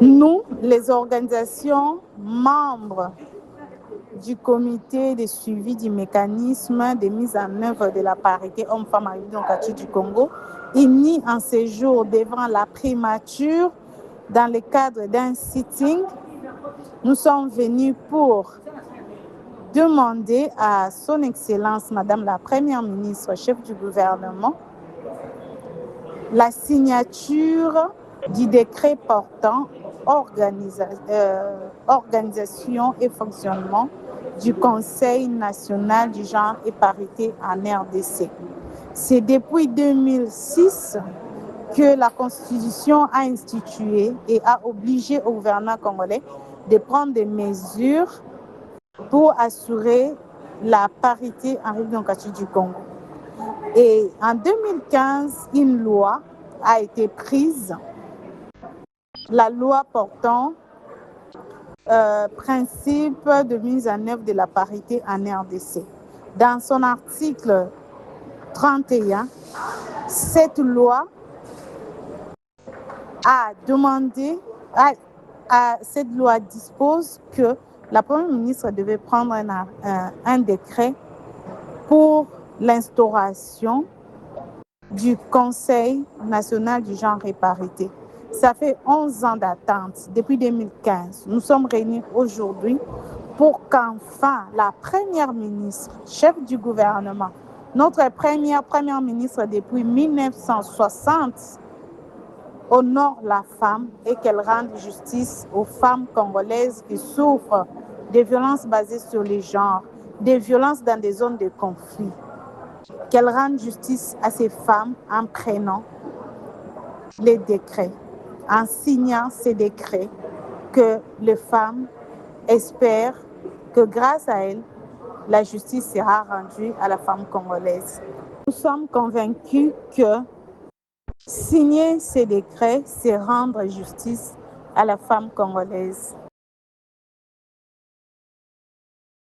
Nous, les organisations membres du comité de suivi du mécanisme de mise en œuvre de la parité homme-femme à l'Union du Congo, unis en séjour devant la primature dans le cadre d'un sitting, nous sommes venus pour demander à son Excellence, Madame la Première ministre, chef du gouvernement, la signature du décret portant organisation et fonctionnement du Conseil national du genre et parité en RDC. C'est depuis 2006 que la Constitution a institué et a obligé au gouvernement congolais de prendre des mesures pour assurer la parité en République du Congo. Et en 2015, une loi a été prise, la loi portant principe de mise en œuvre de la parité en RDC. Dans son article 31, cette loi a demandé, cette loi dispose que la Première ministre devait prendre un décret pour l'instauration du Conseil national du genre et parité. Ça fait 11 ans d'attente, depuis 2015. Nous sommes réunis aujourd'hui pour qu'enfin la Première ministre, chef du gouvernement, notre première ministre depuis 1960, honore la femme et qu'elle rende justice aux femmes congolaises qui souffrent des violences basées sur les genres, des violences dans des zones de conflit. Qu'elle rende justice à ces femmes en prenant les décrets, en signant ces décrets, que les femmes espèrent que grâce à elles, la justice sera rendue à la femme congolaise. Nous sommes convaincus que signer ces décrets, c'est rendre justice à la femme congolaise.